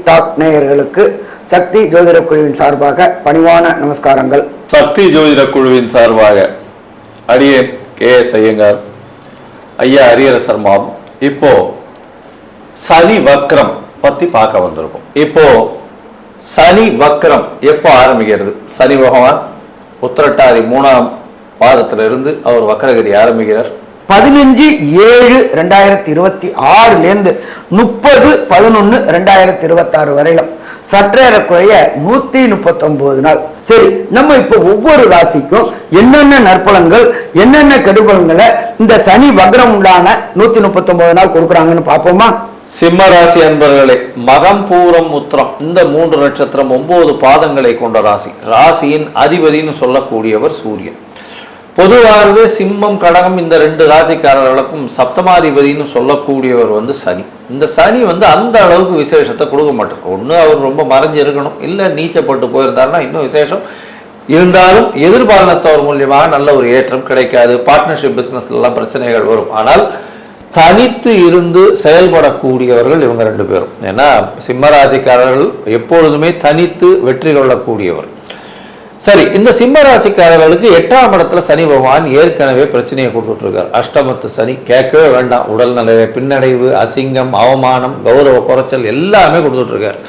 Talk நேயர்களுக்கு சக்தி ஜோதிட குழுவின் சார்பாக பணிவான நமஸ்காரங்கள். சக்தி ஜோதிட குழுவின் சார்பாக அடியேன் KS ஐயங்கார், ஐயா ஹரிஹர மாவும் இப்போ சனி வக்ரம் பத்தி பார்க்க வந்திருக்கும். இப்போ சனி வக்ரம் எப்போ ஆரம்பிக்கிறது? சனி பகவான் உத்திரட்டாதி 3ஆம் பாதத்திலிருந்து அவர் வக்ரகதி ஆரம்பிக்கிறார். 15/7/2026 30/11/2026 வரையிலும் சற்றேறக்குறைய 139 நாள். சரி, நம்ம இப்ப ஒவ்வொரு ராசிக்கும் என்னென்ன நற்பலன்கள் என்னென்ன கெடுபலன்களை இந்த சனி வக்ரம் உண்டான 139 நாள் கொடுக்குறாங்கன்னு பார்ப்போமா? சிம்ம ராசி அன்பர்களே, மகம் பூரம் உத்திரம் இந்த 3 நட்சத்திரம் 9 பாதங்களை கொண்ட ராசி. ராசியின் அதிபதினு சொல்லக்கூடியவர் சூரியன். பொதுவாகவே சிம்மம் கடகம் இந்த 2 ராசிக்காரர்களுக்கும் சப்தமாதிபதினு சொல்லக்கூடியவர் சனி. இந்த சனி அந்த அளவுக்கு விசேஷத்தை கொடுக்க மாட்டார். ஒன்று அவர் ரொம்ப மறைஞ்சு இருக்கணும், இல்லை நீச்சப்பட்டு போயிருந்தாருன்னா இன்னும் விசேஷம். இருந்தாலும் எதிர்பாலனத்தவர் மூலியமாக நல்ல ஒரு ஏற்றம் கிடைக்காது. பார்ட்னர்ஷிப் பிஸ்னஸ்லாம் பிரச்சனைகள் வரும். ஆனால் தனித்து இருந்து செயல்படக்கூடியவர்கள் இவங்க 2 பேரும். ஏன்னா சிம்ம ராசிக்காரர்கள் எப்பொழுதுமே தனித்து வெற்றி கொள்ளக்கூடியவர். சரி, இந்த சிம்ம ராசிக்காரர்களுக்கு 8ஆம் இடத்துல சனி பகவான் ஏற்கனவே பிரச்சனையை கொடுத்துட்டு இருக்கார். அஷ்டமத்து சனி கேட்கவே வேண்டாம். உடல்நல பின்னடைவு, அசிங்கம், அவமானம், கௌரவ குறைச்சல் எல்லாமே கொடுத்துட்டு இருக்கார்.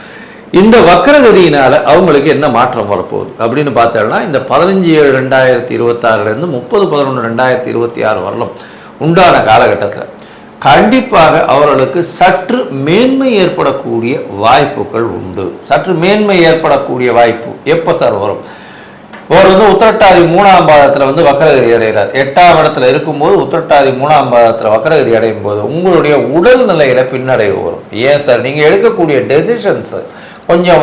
இந்த வக்ரகதியினால அவங்களுக்கு என்ன மாற்றம் வரப்போகுது அப்படின்னு பார்த்தோம்னா, இந்த 15/7/2026 30/11/2026 வரலும் உண்டான காலகட்டத்தில் கண்டிப்பாக அவர்களுக்கு சற்று மேன்மை ஏற்படக்கூடிய வாய்ப்புகள் உண்டு. சற்று மேன்மை ஏற்படக்கூடிய வாய்ப்பு எப்போ சார் வரும்? அவர் உத்திரட்டாதி 3ஆம் பாதத்தில் வக்ரகதி அடைகிறார். 8ஆம் இடத்துல இருக்கும்போது உத்திரட்டாதி 3ஆம் பாதத்தில் வக்ரகதி அடையும் போது உங்களுடைய உடல் நிலையில பின்னடைவு வரும். ஏன் சார்? நீங்கள் எடுக்கக்கூடிய டெசிஷன்ஸ் கொஞ்சம்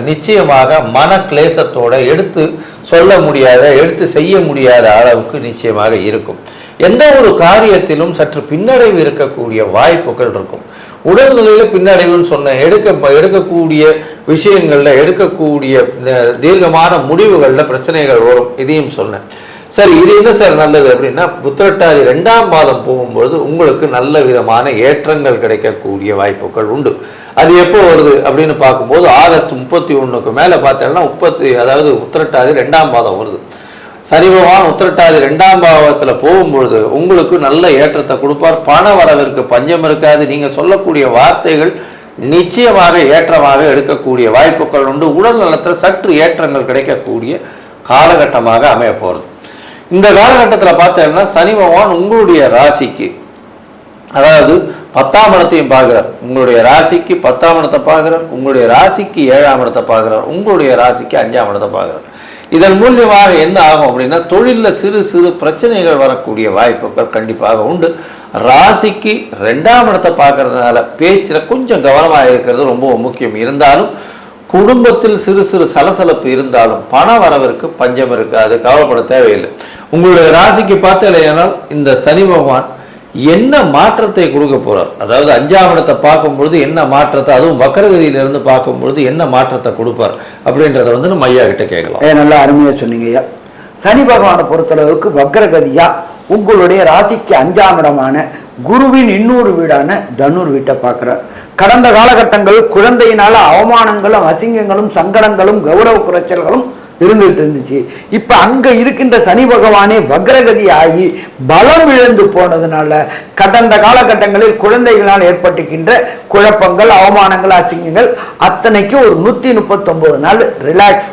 நிச்சயமாக மன கிளேசத்தோட எடுத்து சொல்ல முடியாத, எடுத்து செய்ய முடியாத அளவுக்கு நிச்சயமாக இருக்கும். எந்த ஒரு காரியத்திலும் சற்று பின்னடைவு இருக்கக்கூடிய வாய்ப்புகள் இருக்கும். உடல்நிலையில பின்னடைவுன்னு சொன்ன எடுக்கக்கூடிய விஷயங்கள்ல, எடுக்கக்கூடிய தீர்க்கமான முடிவுகள்ல பிரச்சனைகள் வரும். இதையும் சொன்னேன். சரி, இது என்ன சார் நல்லது அப்படின்னா, உத்திரட்டாதி 2ஆம் பாதம் போகும்போது உங்களுக்கு நல்ல விதமான ஏற்றங்கள் கிடைக்கக்கூடிய வாய்ப்புகள் உண்டு. அது எப்போ வருது அப்படின்னு பார்க்கும்போது ஆகஸ்ட் 31க்கு மேல பார்த்தோம்னா அதாவது உத்திரட்டாதி 2ஆம் பாதம் வருது. சனி பகவான் உத்திரட்டாதி 2ஆம் பாவத்தில் போகும்பொழுது உங்களுக்கு நல்ல ஏற்றத்தை கொடுப்பார். பண வரவிற்கு பஞ்சம் இருக்காது. நீங்க சொல்லக்கூடிய வார்த்தைகள் நிச்சயமாக ஏற்றமாக எடுக்கக்கூடிய வாய்ப்புகள் உண்டு. உடல் நலத்தில் சற்று ஏற்றங்கள் கிடைக்கக்கூடிய காலகட்டமாக அமைய போகிறது. இந்த காலகட்டத்தில் பார்த்தோம்னா சனி பகவான் உங்களுடைய ராசிக்கு, அதாவது 10ஆம் இடத்தையும் பார்க்கிறார். உங்களுடைய ராசிக்கு 10ஆம் இடத்தை பார்க்கிறார், உங்களுடைய ராசிக்கு 7ஆம் இடத்தை பார்க்கிறார், உங்களுடைய ராசிக்கு 5ஆம் இடத்தை பார்க்கிறார். இதன் மூலியமாக என்ன ஆகும் அப்படின்னா, தொழிலில் சிறு சிறு பிரச்சனைகள் வரக்கூடிய வாய்ப்புகள் கண்டிப்பாக உண்டு. ராசிக்கு 2ஆம் இடத்தை பார்க்கறதுனால பேச்சில் கொஞ்சம் கவனமாக இருக்கிறது ரொம்ப முக்கியம். இருந்தாலும் குடும்பத்தில் சிறு சிறு சலசலப்பு இருந்தாலும் பண வரவிற்கு பஞ்சம் இருக்காது, கவலைப்பட தேவையில்லை. உங்களுடைய ராசிக்கு பார்த்தீங்கன்னா இந்த சனி பகவான் என்ன மாற்றத்தை கொடுக்க போறார், அதாவது 5ஆம் இடத்தை பார்க்கும்பொழுது என்ன மாற்றத்தை, அதுவும் வக்ரகதியிலிருந்து பார்க்கும்பொழுது என்ன மாற்றத்தை கொடுப்பார் அப்படின்றத நம்ம ஐயா கிட்ட கேட்கலாம். நல்லா அருமையா சொன்னீங்க ஐயா. சனி பகவானை பொறுத்தளவுக்கு வக்ரகதியா உங்களுடைய ராசிக்கு 5ஆம் இடமான குருவின் இன்னொரு வீடான தனுர் வீட்டை பார்க்கிறார். கடந்த காலகட்டங்கள் குழந்தையினால அவமானங்களும் அசிங்கங்களும் சங்கடங்களும் கௌரவ குறைச்சல்களும் இருந்துட்டு இருந்துச்சு. இப்ப அங்க இருக்கின்ற சனி பகவானே வக்ரகதி ஆகி பலம் இழந்து போனதுனால கடந்த காலகட்டங்களில் குழந்தைகளால் ஏற்பட்டுகின்ற குழப்பங்கள், அவமானங்கள், அசிங்கங்கள் அத்தனைக்கு ஒரு 139 நாள் ரிலாக்ஸ்.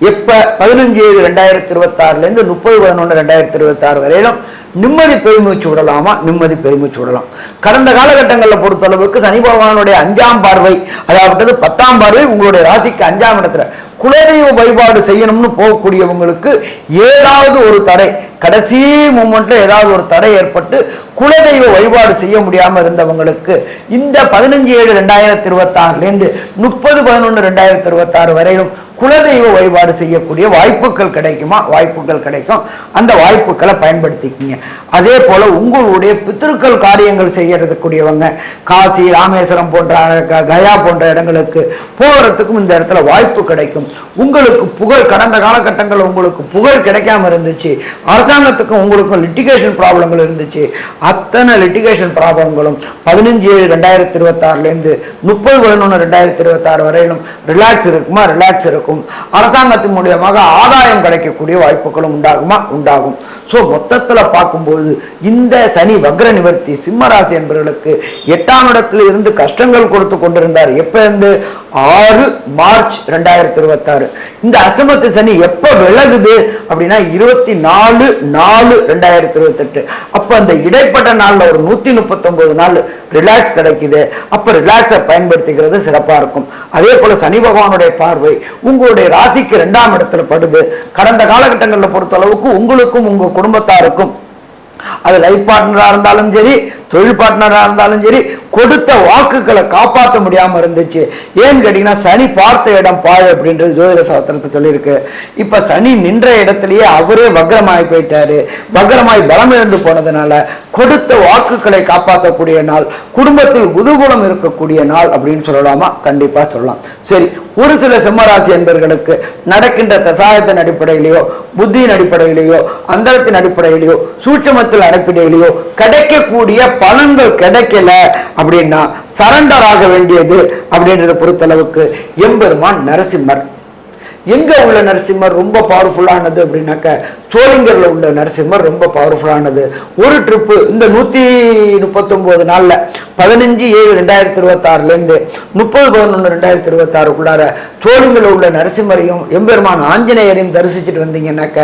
எப்ப 15/7/2026 30/11/2026 வரையிலும் நிம்மதி பெருமூச்சு விடலாமா? நிம்மதி பெருமூச்சு விடலாம். கடந்த காலகட்டங்களில் பொறுத்தளவுக்கு சனி பகவானுடைய 5ஆம் பார்வை, அதாவது 10ஆம் பார்வை உங்களுடைய ராசிக்கு 5ஆம் இடத்துல குலதெய்வ வழிபாடு செய்யணும்னு போகக்கூடியவங்களுக்கு ஏதாவது ஒரு தடை, கடைசி மூமெண்ட்ல ஏதாவது ஒரு தடை ஏற்பட்டு குலதெய்வ வழிபாடு செய்ய முடியாம இருந்தவங்களுக்கு இந்த 15/7/2026 30/11/2026 வரையிலும் குலதெய்வ வழிபாடு செய்யக்கூடிய வாய்ப்புகள் கிடைக்குமா? வாய்ப்புகள் கிடைக்கும். அந்த வாய்ப்புகளை பயன்படுத்திக்கிங்க. அதே போல உங்களுடைய பித்திருக்கள் காரியங்கள் செய்யறதுக்கூடியவங்க காசி, ராமேஸ்வரம் போன்ற கயா போன்ற இடங்களுக்கு போகிறதுக்கும் இந்த இடத்துல வாய்ப்பு கிடைக்கும். உங்களுக்கு புகழ், கடந்த காலகட்டங்கள் உங்களுக்கு புகழ் கிடைக்காம இருந்துச்சு, அரசாங்கத்துக்கும் உங்களுக்கும் லிட்டிகேஷன் ப்ராப்ளங்கள் இருந்துச்சு, அத்தனை லிட்டிகேஷன் ப்ராப்ளங்களும் 15/7/2026 30/11/2026 வரையிலும் ரிலாக்ஸ் இருக்குமா? ரிலாக்ஸ் இருக்கும். அரசாங்கத்தின் மூலியமாக ஆதாயம் கிடைக்கக்கூடிய வாய்ப்புகளும் உண்டாகுமா? உண்டாகும். ஸோ மொத்தத்தில் பார்க்கும்போது இந்த சனி வக்ர நிவர்த்தி சிம்மராசி என்பவர்களுக்கு 8ஆம் இடத்துல இருந்து கஷ்டங்கள் கொடுத்து கொண்டிருந்தார். எப்ப இருந்து? 6 மார்ச் 2026. இந்த அஷ்டமத்து சனி எப்ப விலகுது அப்படின்னா 24/4/2028. அப்ப அந்த இடைப்பட்ட நாள்ல ஒரு 139 நாள் ரிலாக்ஸ் கிடைக்குது. அப்ப ரிலாக்ஸை பயன்படுத்திக்கிறது சிறப்பா இருக்கும். அதே போல சனி பகவானுடைய பார்வை உங்களுடைய ராசிக்கு 2ஆம் இடத்துல படுது. கடந்த காலகட்டங்களில் பொறுத்த அளவுக்கு உங்களுக்கும் உங்க குடும்பத்தாருக்கும், அது லைஃப் பார்ட்னரா இருந்தாலும் சரி, தொழில் பார்ட்னரா இருந்தாலும் சரி, கொடுத்த வாக்குகளை காப்பாற்ற முடியாம இருந்துச்சு. ஏன்னு கேட்டீங்கன்னா சனி பார்த்த இடம் பாழ் அப்படின்றது ஜோதிட சாஸ்திரத்தை சொல்லியிருக்கு. இப்ப சனி நின்ற இடத்திலேயே அவரே வக்ரமாய் போயிட்டாரு. வக்ரமாய் பலம் இழந்து போனதுனால கொடுத்த வாக்குகளை காப்பாற்றக்கூடிய நாள், குடும்பத்தில் குதூகூலம் இருக்கக்கூடிய நாள் அப்படின்னு சொல்லலாமா? கண்டிப்பா சொல்லலாம். சரி, ஒரு சில சிம்மராசி என்பவர்களுக்கு நடக்கின்ற தசாயத்தின் அடிப்படையிலேயோ, புத்தியின் அடிப்படையிலேயோ, அந்தரத்தின் அடிப்படையிலேயோ, சூட்சமத்தில் அடிப்படையிலேயோ கிடைக்கக்கூடிய பலன்கள் கிடைக்கல அப்படின்னா சரண்டர் ஆக வேண்டியது அப்படின்றத பொறுத்தளவுக்கு எம்பெருமான் நரசிம்மர். எங்க உள்ள நரசிம்மர் ரொம்ப பவர்ஃபுல்லானது அப்படின்னாக்க சோளிங்கர்ல உள்ள நரசிம்மர் ரொம்ப பவர்ஃபுல்லானது. ஒரு ட்ரிப்பு இந்த 139 நாள்ல 15/7/2026 30/11/2026 சோளிங்கர்ல உள்ள நரசிம்மரையும் எம்பெருமான் ஆஞ்சநேயரையும் தரிசிச்சுட்டு வந்தீங்கன்னாக்க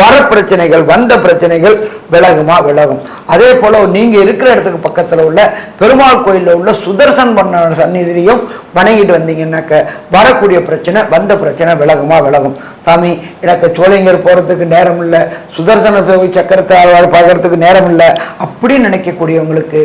வர பிரச்சனைகள், வந்த பிரச்சனைகள் விலகுமா? விலகும். அதே போல நீங்க இருக்கிற இடத்துக்கு பக்கத்துல உள்ள பெருமாள் கோயில்ல உள்ள சுதர்சன் பண்ண சந்நிதியையும் வணங்கிட்டு வந்தீங்கன்னாக்க வரக்கூடிய பிரச்சனை, வந்த பிரச்சனை விலகுமா? விலகும். சாமி, எனக்கு சோழிங்கர் போறதுக்கு நேரம் இல்லை, சுதர்சன சக்கரத்தை பார்க்கறதுக்கு நேரம் இல்லை அப்படின்னு நினைக்கக்கூடியவங்களுக்கு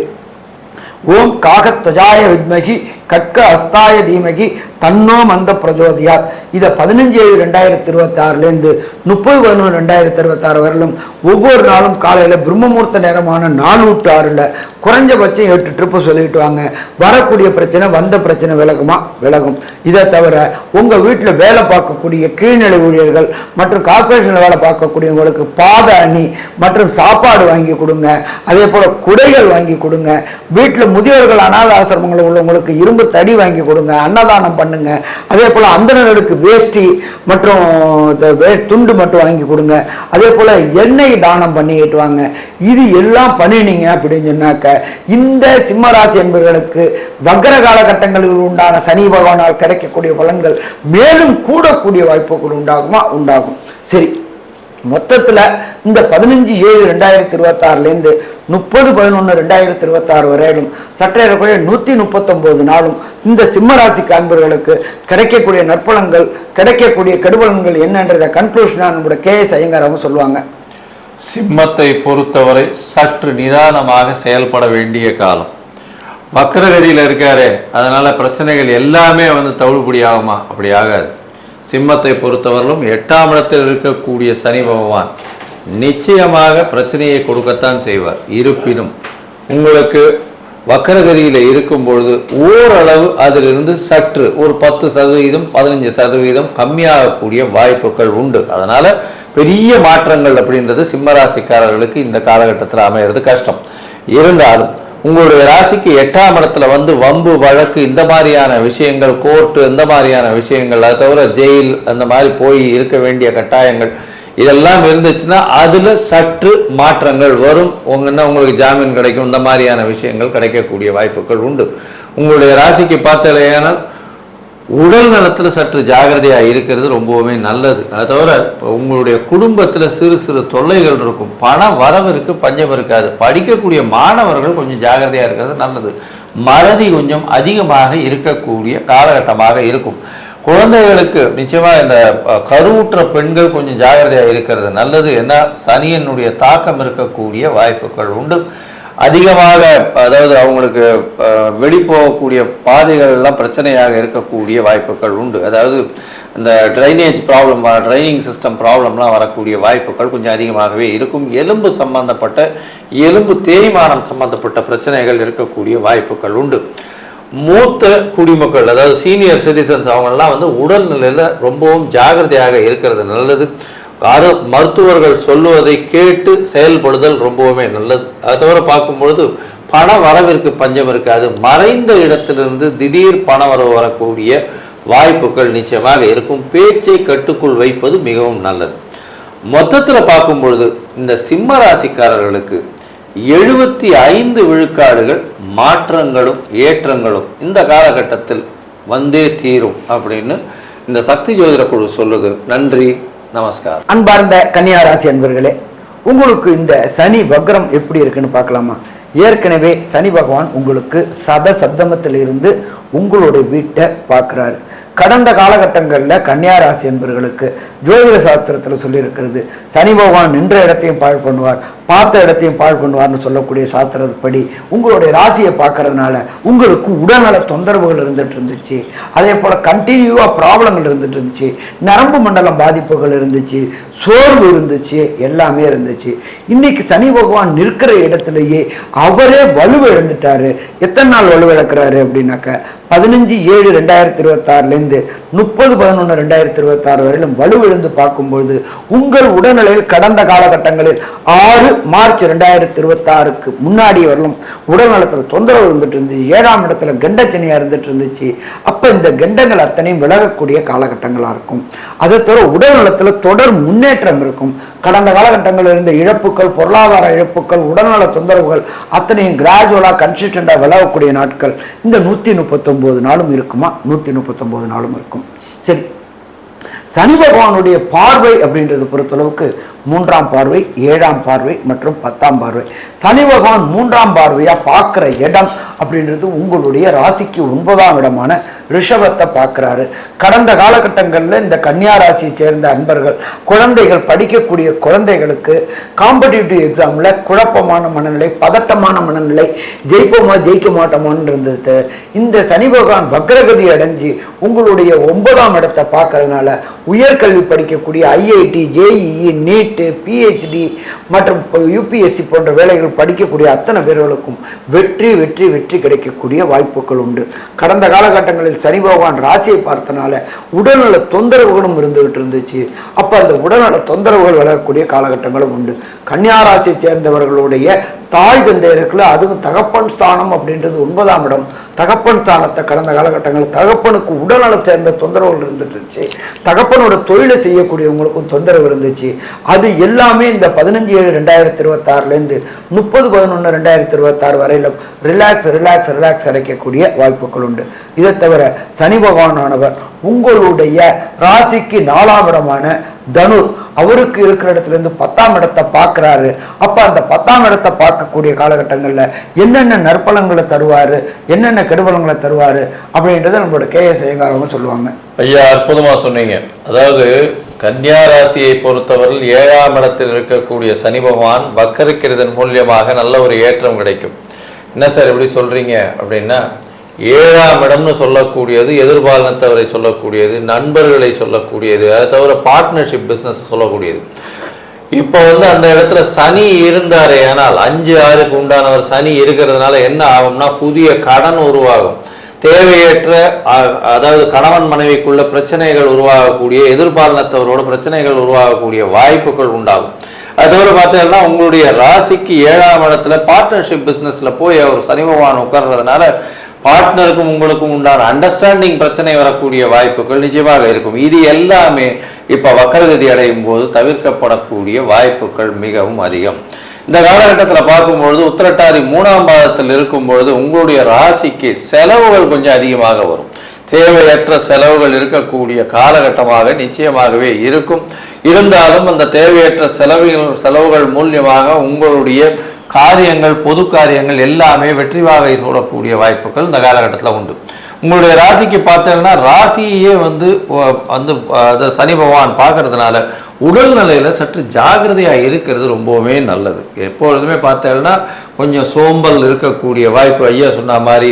ஓம் காகத்வஜாய வித்மகி கட்க அஸ்தாய தீமகி தன்னோ மந்த பிரஜோதியாத். இதை 15/7/2026 30/11/2026 வரலும் ஒவ்வொரு நாளும் காலையில பிரம்மமூர்த்த நேரமான 4:06 குறைஞ்சபட்சம் 8 ட்ரிப்பு சொல்லிட்டு வாங்க. வரக்கூடிய பிரச்சனை, வந்த பிரச்சனை விலகுமா? விலகும். இதை தவிர உங்க வீட்டில் வேலை பார்க்கக்கூடிய கீழ்நிலை ஊழியர்கள் மற்றும் கார்பரேஷன்ல வேலை பார்க்கக்கூடியவங்களுக்கு பாத அணி மற்றும் சாப்பாடு வாங்கி கொடுங்க. அதே போல குடைகள் வாங்கி கொடுங்க. வீட்டில் முதியோர்கள், அநாத ஆசிரமங்கள் உள்ளவங்களுக்கு இரும்பு தடி வாங்கி கொடுங்க, அன்னதானம் பண்ணுங்க. அதே போல அந்தணர்களுக்கு வேஷ்டி மற்றும் துண்டு மட்டும் வாங்கி கொடுங்க. அதே போல எண்ணெய் தானம் பண்ணிட்டு வாங்க. இது எல்லாம் பண்ணினீங்க அப்படின்னு சொன்னாக்க இந்த சிம்மராசி என்பவர்களுக்கு வக்ர காலகட்டங்களில் உண்டான சனி பகவானால் கிடைக்கக்கூடிய பலன்கள் மேலும் கூடக்கூடிய வாய்ப்புகள் உண்டாகுமா? உண்டாகும். சரி, மொத்தத்தில் இந்த 15/7/2026 30/11/2026 வரையிலும் சற்றேறக்குறைய 139 நாளும் இந்த சிம்மராசிக்கு அன்பர்களுக்கு கிடைக்கக்கூடிய நற்பலன்கள், கிடைக்கக்கூடிய கெடுபலன்கள் என்னன்றதை கன்க்ளூஷனா நம்முடைய KS ஐயங்கார் அவங்க சொல்லுவாங்க. சிம்மத்தை பொறுத்தவரை சற்று நிதானமாக செயல்பட வேண்டிய காலம். வக்கரகதியில் இருக்காரு, அதனால பிரச்சனைகள் எல்லாமே தவிடுபடி ஆகுமா? அப்படி ஆகாது. சிம்மத்தை பொறுத்தவரையிலும் 8ஆம் இடத்தில் இருக்கக்கூடிய சனி பகவான் நிச்சயமாக பிரச்சனையை கொடுக்கத்தான் செய்வார். இருப்பினும் உங்களுக்கு வக்கரகதியில் இருக்கும் பொழுது ஓரளவு அதிலிருந்து சற்று ஒரு 10% 15% கம்மியாகக்கூடிய வாய்ப்புகள் உண்டு. அதனால பெரிய மாற்றங்கள் அப்படின்றது சிம்மராசிக்காரர்களுக்கு இந்த காலகட்டத்தில் அமைகிறது கஷ்டம். இருந்தாலும் உங்களுடைய ராசிக்கு 8ஆம் இடத்துல வம்பு வழக்கு இந்த மாதிரியான விஷயங்கள், கோர்ட்டு இந்த மாதிரியான விஷயங்கள், அதை தவிர ஜெயில் அந்த மாதிரி போய் இருக்க வேண்டிய கட்டாயங்கள் இதெல்லாம் இருந்துச்சுன்னா அதுல சற்று மாற்றங்கள் வரும். உங்களுக்கு ஜாமீன் கிடைக்கும், இந்த மாதிரியான விஷயங்கள் கிடைக்கக்கூடிய வாய்ப்புகள் உண்டு. உங்களுடைய ராசிக்கு பார்த்தலையானால் உடல் நலத்தில் சற்று ஜாகிரதையாக இருக்கிறது ரொம்பவுமே நல்லது. அதை தவிர உங்களுடைய குடும்பத்தில் சிறு சிறு தொல்லைகள் இருக்கும். பண வரவிற்கு பஞ்சம் இருக்காது. படிக்கக்கூடிய மாணவர்கள் கொஞ்சம் ஜாகிரதையாக இருக்கிறது நல்லது. மறதி கொஞ்சம் அதிகமாக இருக்கக்கூடிய காலகட்டமாக இருக்கும். குழந்தைகளுக்கு நிச்சயமாக இந்த கருவுற்ற பெண்கள் கொஞ்சம் ஜாகிரதையாக இருக்கிறது நல்லது. ஏன்னா சனியனுடைய தாக்கம் இருக்கக்கூடிய வாய்ப்புகள் உண்டு. அதிகமாக அதாவது அவங்களுக்கு வெளிப்போகக்கூடிய பாதைகள் எல்லாம் பிரச்சனையாக இருக்கக்கூடிய வாய்ப்புகள் உண்டு. அதாவது இந்த ட்ரைனேஜ் ப்ராப்ளம், ட்ரைனிங் சிஸ்டம் ப்ராப்ளம்லாம் வரக்கூடிய வாய்ப்புகள் கொஞ்சம் அதிகமாகவே இருக்கும். எலும்பு சம்பந்தப்பட்ட எலும்பு தேய்மானம் சம்பந்தப்பட்ட பிரச்சனைகள் இருக்கக்கூடிய வாய்ப்புகள் உண்டு. மூத்த குடிமக்கள் அதாவது சீனியர் சிட்டிசன்ஸ் அவங்கெல்லாம் வந்து உடல்நிலையில் ரொம்பவும் ஜாகிரதையாக இருக்கிறது நல்லது. மருத்துவர்கள் சொல்லுவதை கேட்டு செயல்படுதல் ரொம்பவுமே நல்லது. அதை தவிர பார்க்கும்பொழுது பண வரவிற்கு பஞ்சம் இருக்காது. மறைந்த இடத்திலிருந்து திடீர் பண வரவு வரக்கூடிய வாய்ப்புகள் நிச்சயமாக இருக்கும். பேச்சை கட்டுக்குள் வைப்பது மிகவும் நல்லது. மொத்தத்தில் பார்க்கும் பொழுது இந்த சிம்ம ராசிக்காரர்களுக்கு 75 விழுக்காடுகள் மாற்றங்களும் ஏற்றங்களும் இந்த காலகட்டத்தில் வந்தே தீரும் அப்படின்னு இந்த சக்தி ஜோதிட குழு சொல்லுது. நன்றி, நமஸ்காரம். அன்பார்ந்த கன்னியா ராசி அன்பர்களே, உங்களுக்கு இந்த சனி வக்ரம் எப்படி இருக்குன்னு பார்க்கலாமா? ஏற்கனவே சனி பகவான் உங்களுக்கு சப்தமத்தில் இருந்து உங்களுடைய வீட்டை பார்க்குறாரு. கடந்த காலகட்டங்களில் கன்னியா ராசி என்பவர்களுக்கு ஜோதிட சாஸ்திரத்தில் சொல்லியிருக்கிறது, சனி பகவான் நின்ற இடத்தையும் பாழ் பண்ணுவார், பார்த்த இடத்தையும் பாழ் பண்ணுவார்னு சொல்லக்கூடிய சாஸ்திரப்படி உங்களுடைய ராசியை பார்க்கறதுனால உங்களுக்கு உடல்நல தொந்தரவுகள் இருந்துட்டு இருந்துச்சு. அதே போல் கண்டினியூவாக ப்ராப்ளங்கள் இருந்துட்டு இருந்துச்சு, நரம்பு மண்டலம் பாதிப்புகள் இருந்துச்சு, சோர்வு இருந்துச்சு, எல்லாமே இருந்துச்சு. இன்னைக்கு சனி பகவான் நிற்கிற இடத்துலையே அவரே வலுவை இழந்துட்டாரு. எத்தனை நாள் வலுவை இழக்கிறாரு அப்படின்னாக்க 15/7/2026 30/11/2026 வரையிலும் வலுவிழந்து பார்க்கும்பொழுது உங்கள் உடல்நிலையில் கடந்த காலகட்டங்களில் 6 மார்ச் 2026 முன்னாடி வரலும் உடல்நலத்தில் தொந்தரவு இருந்துட்டு இருந்துச்சு. 7ஆம் இடத்துல கண்டச்சனியா இருந்துட்டு இருந்துச்சு. அப்ப இந்த கண்டங்கள் அத்தனையும் விலகக்கூடிய காலகட்டங்களா இருக்கும். அதை தவிர உடல்நலத்துல தொடர் முன்னேற்றம் இருக்கும். கடந்த காலகட்டங்களில் இருந்த இழப்புகள், பொருளாதார இழப்புகள், உடல்நல தொந்தரவுகள் அத்தனையும் கிராஜுவலா கன்சிஸ்டண்டா விலகக்கூடிய நாட்கள் இந்த 139 நாளும் இருக்குமா? 139 நாளும் இருக்கும். சரி, சனி பகவானுடைய பார்வை அப்படின்றது பொறுத்தளவுக்கு 3ஆம் பார்வை, 7ஆம் பார்வை மற்றும் 10ஆம் பார்வை. சனி பகவான் 3ஆம் பார்வையா பார்க்கிற இடம் அப்படின்றது உங்களுடைய ராசிக்கு 9ஆம் இடமான ரிஷபத்தை பார்க்கிறாரு. கடந்த காலகட்டங்களில் இந்த கன்னியா ராசியை சேர்ந்த அன்பர்கள், குழந்தைகள், படிக்கக்கூடிய குழந்தைகளுக்கு காம்படிட்டிவ் எக்ஸாம்ல குழப்பமான மனநிலை, பதட்டமான மனநிலை, ஜெயிப்போமா ஜெயிக்க மாட்டோமான்னு இருந்தது. இந்த சனி பகவான் வக்ரகதி அடைஞ்சு உங்களுடைய 9ஆம் இடத்தை பார்க்கறதுனால உயர்கல்வி படிக்கக்கூடிய ஐஐடி, ஜேஇஇ, நீட், பிஹெச்டி மற்றும் யூபிஎஸ்சி போன்ற வேலைகள் படிக்கக்கூடிய அத்தனை பேர்களுக்கும் வெற்றி வெற்றி வெற்றி கிடைக்கக்கூடிய வாய்ப்புகள் உண்டு. கடந்த காலகட்டங்களில் சனி பகவான் ராசியை பார்த்தனால உடல்நல தொந்தரவுகளும் இருந்துகிட்டு இருந்துச்சு. அப்ப அந்த உடல்நல தொந்தரவுகள் விலகக்கூடிய காலகட்டங்களும் உண்டு. கன்னியா ராசியை சேர்ந்தவர்களுடைய தாய் தந்தையருக்குள்ள அதுவும் தகப்பன் ஸ்தானம் அப்படின்றது 9ஆம் இடம். தகப்பன் ஸ்தானத்தை கடந்த காலகட்டங்களில் தகப்பனுக்கு உடல்நலம் சேர்ந்த தொந்தரவுகள் இருந்துட்டு இருந்துச்சு. தகப்பனோட தொழிலை செய்யக்கூடியவங்களுக்கும் தொந்தரவு இருந்துச்சு. அது எல்லாமே இந்த 15/7/2026 30/11/2026 வரையிலும் ரிலாக்ஸ் கிடைக்கக்கூடிய வாய்ப்புகள் உண்டு. இதை தவிர சனி பகவானானவர் உங்களுடைய ராசிக்கு 4ஆம் இடமான தனுர், அவருக்கு இருக்கிற இடத்துல இருந்து 10ஆம் இடத்தை பார்க்கிறாரு. அப்ப அந்த 10ஆம் இடத்தை பார்க்கக்கூடிய காலகட்டங்கள்ல என்னென்ன நற்பலன்களை தருவாரு, என்னென்ன கெடுபலங்களை தருவாரு அப்படின்றத நம்மளோட KS ஐயங்காரவங்க சொல்லுவாங்க. ஐயா, அற்புதமா சொன்னீங்க. அதாவது கன்னியா ராசியை பொறுத்தவரையில் 7ஆம் இடத்தில் இருக்கக்கூடிய சனி பகவான் வக்கரிக்கிறதன் மூலியமாக நல்ல ஒரு ஏற்றம் கிடைக்கும். என்ன சார் எப்படி சொல்றீங்க அப்படின்னா, 7ஆம் இடம்னு சொல்லக்கூடியது எதிர்பாலனத்தவரை சொல்லக்கூடியது, நண்பர்களை சொல்லக்கூடியது, அதை தவிர பார்ட்னர்ஷிப் பிஸ்னஸ் சொல்லக்கூடியது. இப்போ அந்த இடத்துல சனி இருந்தாரே, ஆனால் 5/6க்கு உண்டானவர் சனி இருக்கிறதுனால என்ன ஆகும்னா புதிய கடன் உருவாகும். தேவையற்ற அதாவது கணவன் மனைவிக்குள்ள பிரச்சனைகள் உருவாகக்கூடிய, எதிர்பாலனத்தவரோட பிரச்சனைகள் உருவாகக்கூடிய வாய்ப்புகள் உண்டாகும். அது தவிர பார்த்தீங்கன்னா உங்களுடைய ராசிக்கு 7ஆம் இடத்துல பார்ட்னர்ஷிப் பிஸ்னஸ்ல போய் அவர் சனி பகவான் உட்கார்றதுனால பார்ட்னருக்கும் உங்களுக்கும் உண்டான அண்டர்ஸ்டாண்டிங் பிரச்சனை வரக்கூடிய வாய்ப்புகள் நிச்சயமாக இருக்கும். இது எல்லாமே இப்ப வக்கரகதி அடையும் போது தவிர்க்கப்படக்கூடிய வாய்ப்புகள் மிகவும் அதிகம். இந்த காலகட்டத்தில் பார்க்கும்பொழுது உத்திரட்டாதி 3ஆம் பாதத்தில் இருக்கும்பொழுது உங்களுடைய ராசிக்கு செலவுகள் கொஞ்சம் அதிகமாக வரும். தேவையற்ற செலவுகள் இருக்கக்கூடிய காலகட்டமாக நிச்சயமாகவே இருக்கும். இருந்தாலும் அந்த தேவையற்ற செலவுகள் மூலியமாக உங்களுடைய காரியங்கள், பொது காரியங்கள் எல்லாமே வெற்றி வாகை சூடக்கூடிய வாய்ப்புகள் இந்த காலகட்டத்தில் உண்டு. உங்களுடைய ராசிக்கு பார்த்தீங்கன்னா ராசியே சனி பகவான் பார்க்கறதுனால உடல்நிலையில் சற்று ஜாகிரதையாக இருக்கிறது ரொம்பவுமே நல்லது. எப்பொழுதுமே பார்த்தேன்னா கொஞ்சம் சோம்பல் இருக்கக்கூடிய வாய்ப்பு, ஐயா சொன்ன மாதிரி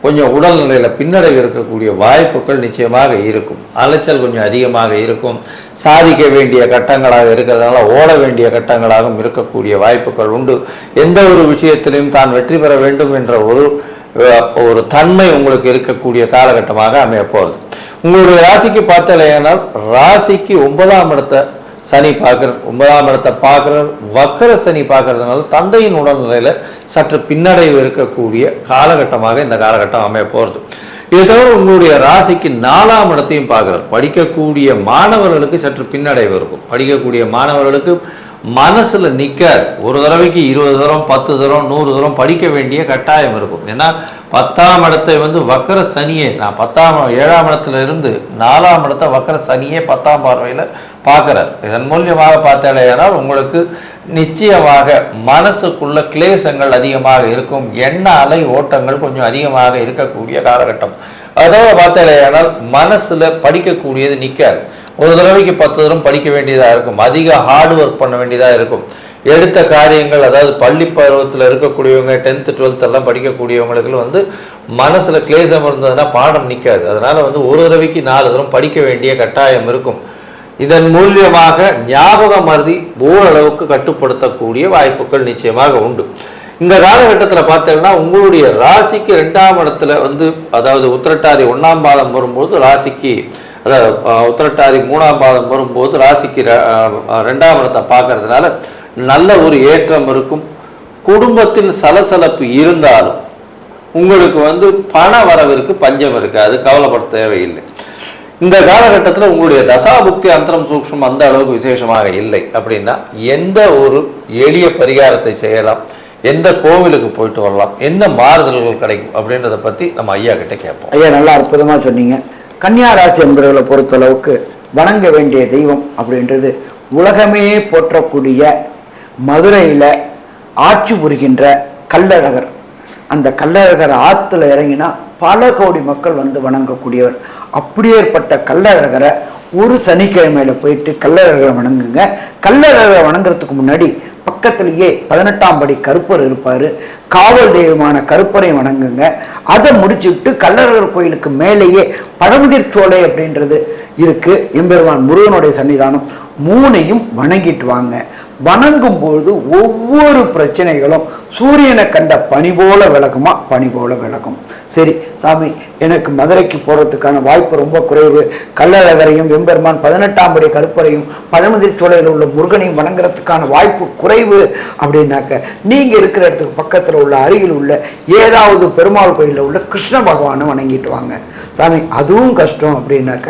கொஞ்சம் உடல்நிலையில் பின்னடைவு இருக்கக்கூடிய வாய்ப்புகள் நிச்சயமாக இருக்கும். அலைச்சல் கொஞ்சம் அதிகமாக இருக்கும். சாதிக்க வேண்டிய கட்டங்களாக இருக்கிறதுனால ஓட வேண்டிய கட்டங்களாகவும் இருக்கக்கூடிய வாய்ப்புகள் உண்டு. எந்த ஒரு விஷயத்திலையும் தான் வெற்றி பெற வேண்டும் என்ற ஒரு தன்மை உங்களுக்கு இருக்கக்கூடிய காலகட்டமாக அமைய போகிறது. உங்களுடைய ராசிக்கு பார்த்தாலேனால் ராசிக்கு 9ஆம் இடத்தை சனி பார்க்குற, 9ஆம் இடத்தை பார்க்குற, வக்கர சனி பார்க்கறதுனால தந்தையின் உடல்நிலையில் சற்று பின்னடைவு இருக்கக்கூடிய காலகட்டமாக இந்த காலகட்டம் அமைய போகிறது. இதை தவிர உங்களுடைய ராசிக்கு 4ஆம் இடத்தையும் பார்க்குறார். படிக்கக்கூடிய மாணவர்களுக்கு சற்று பின்னடைவு இருக்கும். படிக்கக்கூடிய மாணவர்களுக்கு மனசில் நிற்காது. ஒரு தடவைக்கு 20 தரம் 10 தரம் 100 தரம் படிக்க வேண்டிய கட்டாயம் இருக்கும். ஏன்னா 10ஆம் இடத்தை வக்கர சனியே, நான் 7ஆம் இடத்துல இருந்து 4ஆம் இடத்தை வக்கர சனியே 10ஆம் பார்வையில் பார்க்குறார். இதன் மூலியமாக பார்த்தாலேனால் உங்களுக்கு நிச்சயமாக மனசுக்குள்ள கிளேசங்கள் அதிகமாக இருக்கும். எண்ண அலை ஓட்டங்கள் கொஞ்சம் அதிகமாக இருக்கக்கூடிய காலகட்டம். அதாவது பார்த்தாலேனால் மனசில் படிக்கக்கூடியது நிற்காது. ஒரு தடவைக்கு 10 தரம் படிக்க வேண்டியதாக இருக்கும். அதிக ஹார்ட் ஒர்க் பண்ண வேண்டியதாக இருக்கும். எடுத்த காரியங்கள், அதாவது பள்ளி பருவத்தில் இருக்கக்கூடியவங்க 10th 12th எல்லாம் படிக்கக்கூடியவங்களுக்கு மனசில் கிளேசம் இருந்ததுன்னா பாடம் நிற்காது. அதனால் ஒரு தடவைக்கு 4 தரம் படிக்க வேண்டிய கட்டாயம் இருக்கும். இதன் மூலியமாக ஞாபக மறதி ஓரளவுக்கு கட்டுப்படுத்தக்கூடிய வாய்ப்புகள் நிச்சயமாக உண்டு. இந்த காலகட்டத்தில் பார்த்தீங்கன்னா உங்களுடைய ராசிக்கு 2ஆம் இடத்துல அதாவது உத்திரட்டாதி 1ஆம் பாதம் வரும்போது ராசிக்கு, அதாவது உத்திரட்டாதி 3ஆம் பாதம் வரும்போது ராசிக்கு 2ஆம் இடத்தை பார்க்கறதுனால நல்ல ஒரு ஏற்றம் இருக்கும். குடும்பத்தில் சலசலப்பு இருந்தாலும் உங்களுக்கு பண வரவிற்கு பஞ்சம் இருக்காது, கவலைப்பட தேவையில்லை. இந்த காலகட்டத்தில் உங்களுடைய தசாபுக்தி அந்தரம் சூக்ஷ்மம் அந்த அளவுக்கு விசேஷமாக இல்லை. அப்படின்னா எந்த ஒரு எளிய பரிகாரத்தை செய்யலாம், எந்த கோவிலுக்கு போயிட்டு வரலாம், எந்த மாறுதல்கள் கிடைக்கும் அப்படின்றத பற்றி நம்ம ஐயா கிட்ட கேட்போம். ஐயா நல்லா அற்புதமாக சொன்னீங்க. கன்னியா ராசி என்பவர்களை பொறுத்தளவுக்கு வணங்க வேண்டிய தெய்வம் அப்படின்றது உலகமே போற்றக்கூடிய மதுரையில் ஆட்சி புரிகின்ற கள்ளழகர். அந்த கள்ளழகர் ஆற்றுல இறங்கினா பல கோடி மக்கள் வணங்கக்கூடியவர். அப்படியேற்பட்ட கள்ளழகரை ஒரு சனிக்கிழமையில போயிட்டு கள்ளழகரை வணங்குங்க. கள்ளழகரை வணங்குறதுக்கு முன்னாடி பக்கத்திலேயே 18ஆம் படி கருப்பர் இருப்பார். காவல் தெய்வமான கருப்பரை வணங்குங்க. அதை முடிச்சுட்டு கள்ளழகர் கோயிலுக்கு மேலேயே பழமுதிர் சோலை அப்படின்றது இருக்கு, எம்பெருமான் முருகனுடைய சன்னிதானம். 3ஐயும் வணங்கிட்டு வாங்க. வணங்கும் பொழுது ஒவ்வொரு பிரச்சனைகளும் சூரியனை கண்ட பனி போல விலகுமா, பனி போல விலகும். சரி சாமி, எனக்கு மதுரைக்கு போகிறதுக்கான வாய்ப்பு ரொம்ப குறைவு. கள்ளழகரையும் எம்பெருமான் 18ஆம் படி கருப்பரையும் பழமுதிர் சோலையில் உள்ள முருகனையும் வணங்குறதுக்கான வாய்ப்பு குறைவு அப்படின்னாக்க நீங்கள் இருக்கிற இடத்துக்கு பக்கத்தில் உள்ள அருகில் உள்ள ஏதாவது பெருமாள் கோயிலில் உள்ள கிருஷ்ண பகவானை வணங்கிட்டு வாங்க. சாமி அதுவும் கஷ்டம் அப்படின்னாக்க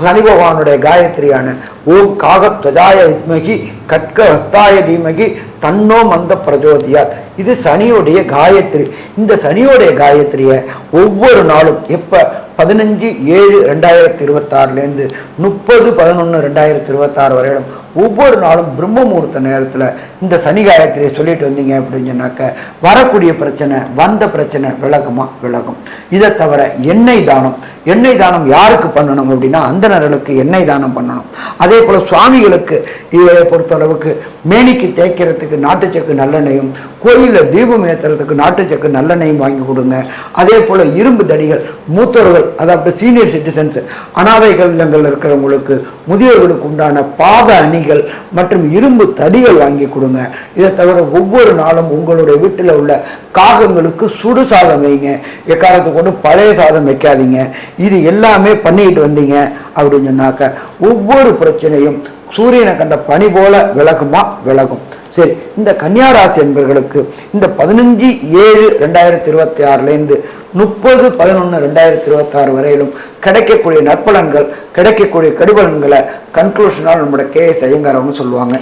சனி பகவானுடைய காயத்ரியான ஓம் காகத்வஜாய வித்மகி கட்க ஹஸ்தாய தீமகி தன்னோ மந்த பிரஜோதியார், இது சனியோடைய காயத்ரி. இந்த சனியோடைய காயத்ரியை ஒவ்வொரு நாளும் எப்போ 15/7/2026 30/11/2026 வரையிலும் ஒவ்வொரு நாளும் பிரம்ம முகூர்த்த நேரத்தில் இந்த சனி காயத்ரியை சொல்லிட்டு வந்தீங்க அப்படின்னு சொன்னாக்க வரக்கூடிய பிரச்சனை, வந்த பிரச்சனை விலகுமா, விலகும். இதை தவிர எண்ணெய் தானம், எண்ணெய் தானம் யாருக்கு பண்ணணும் அப்படின்னா அந்தணர்களுக்கு எண்ணெய் தானம் பண்ணணும். அதே போல் சுவாமிகளுக்கு இதை பொறுத்தளவுக்கு மேனிக்கு தேய்க்கிறதுக்கு நாட்டுச்சக்கு நல்லெண்ணெயும், கோயிலில் தீபம் ஏற்றுறதுக்கு நாட்டுச்சக்கு நல்லெண்ணெயும் வாங்கி கொடுங்க. அதே போல் இரும்பு தடிகள், மூத்தவர்கள் அதாவது சீனியர் சிட்டிசன்ஸ், அனாதைகள் இல்லங்கள் இருக்கிறவங்களுக்கு முதியோர்களுக்கு உண்டான பாத அணிகள் மற்றும் இரும்பு தடிகள் வாங்கி கொடுங்க. இதை தவிர ஒவ்வொரு நாளும் உங்களுடைய வீட்டில் உள்ள காகங்களுக்கு சுடு சாதம் வைங்க. எக்காலத்துக்கு கொண்டு பழைய சாதம் வைக்காதீங்க. இது எல்லாமே பண்ணிக்கிட்டு வந்தீங்க அப்படின்னு சொன்னாக்க ஒவ்வொரு பிரச்சனையும் சூரியனை கண்ட பனி போல விலகுமா, விலகும். சரி, இந்த கன்னியாராசி என்பவர்களுக்கு இந்த 15/7/2026 30/11/2026 வரையிலும் கிடைக்கக்கூடிய நற்பலன்கள், கிடைக்கக்கூடிய கெடுபலன்களை கன்க்ளூஷனாக நம்மளோட KS ஐயங்கார் அவங்க சொல்லுவாங்க.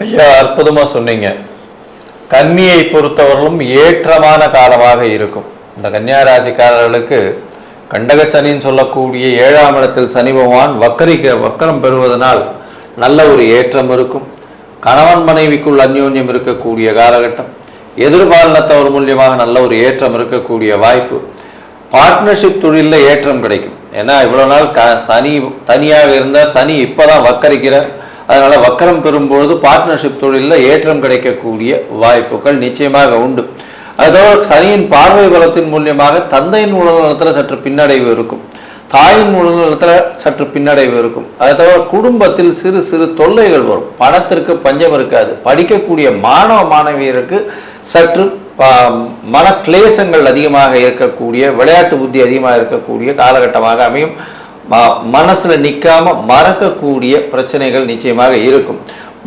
ஐயா அற்புதமாக சொன்னீங்க. கன்னியை பொறுத்தவர்களும் ஏற்றமான காலமாக இருக்கும். இந்த கன்னியாராசிக்காரர்களுக்கு கண்டக சனின்னு சொல்லக்கூடிய 7ஆம் இடத்தில் சனி பகவான் வக்கரம் பெறுவதனால் நல்ல ஒரு ஏற்றம் இருக்கும். கணவன் மனைவிக்குள் அந்யோன்யம் இருக்கக்கூடிய காலகட்டம். எதிர்பாலினத்தவர் மூலியமாக நல்ல ஒரு ஏற்றம் இருக்கக்கூடிய வாய்ப்பு. பார்ட்னர்ஷிப் தொழிலில் ஏற்றம் கிடைக்கும். ஏன்னா இவ்வளோ நாள் சனி தனியாக இருந்தால் சனி இப்போ தான் வக்கரிக்கிறார். அதனால வக்கரம் பெறும்பொழுது பார்ட்னர்ஷிப் தொழிலில் ஏற்றம் கிடைக்கக்கூடிய வாய்ப்புகள் நிச்சயமாக உண்டு. அதோட சனியின் பார்வை பலத்தின் மூலியமாக தந்தையின் உடல் நலத்தில் சற்று பின்னடைவு இருக்கும், தாயின் உடல் நலத்தில் சற்று பின்னடைவு இருக்கும். அதை தவிர குடும்பத்தில் சிறு சிறு தொல்லைகள் வரும், பணத்திற்கு பஞ்சம் இருக்காது. படிக்கக்கூடிய மாணவ மாணவியருக்கு சற்று மன கிளேசங்கள் அதிகமாக இருக்கக்கூடிய, விளையாட்டு புத்தி அதிகமாக இருக்கக்கூடிய காலகட்டமாக அமையும். மனசுல நிற்காம மறக்கக்கூடிய பிரச்சனைகள் நிச்சயமாக இருக்கும்.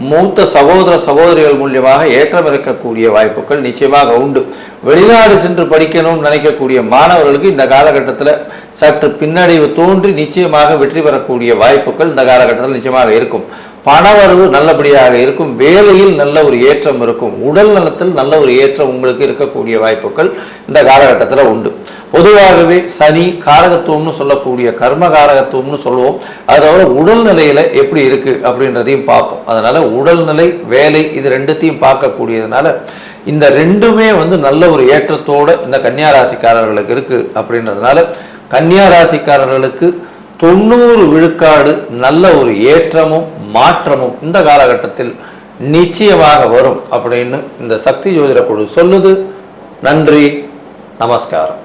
மூத்த சகோதர சகோதரிகள் மூலியமாக ஏற்றம் இருக்கக்கூடிய வாய்ப்புகள் நிச்சயமாக உண்டு. வெளிநாடு சென்று படிக்கணும்னு நினைக்கக்கூடிய மாணவர்களுக்கு இந்த காலகட்டத்தில் சற்று பின்னடைவு தோன்றி நிச்சயமாக வெற்றி பெறக்கூடிய வாய்ப்புகள் இந்த காலகட்டத்தில் நிச்சயமாக இருக்கும். பணவரவு நல்லபடியாக இருக்கும், வேலையில் நல்ல ஒரு ஏற்றம் இருக்கும், உடல் நலத்தில் நல்ல ஒரு ஏற்றம் உங்களுக்கு இருக்கக்கூடிய வாய்ப்புகள் இந்த காலகட்டத்தில் உண்டு. பொதுவாகவே சனி காரகத்துவம்னு சொல்லக்கூடிய கர்ம காரகத்துவம்னு சொல்லுவோம். அதோட உடல்நிலையில எப்படி இருக்கு அப்படின்றதையும் பார்ப்போம். அதனால உடல்நிலை, வேலை இது ரெண்டுத்தையும் பார்க்கக்கூடியதுனால இந்த ரெண்டுமே நல்ல ஒரு ஏற்றத்தோட இந்த கன்னியா ராசிக்காரர்களுக்கு இருக்கு. அப்படின்றதுனால கன்னியா ராசிக்காரர்களுக்கு 90 விழுக்காடு நல்ல ஒரு ஏற்றமும் மாற்றமும் இந்த காலகட்டத்தில் நிச்சயமாக வரும் அப்படின்னு இந்த சக்தி ஜோதிட குழு சொல்லுது. நன்றி, நமஸ்காரம்.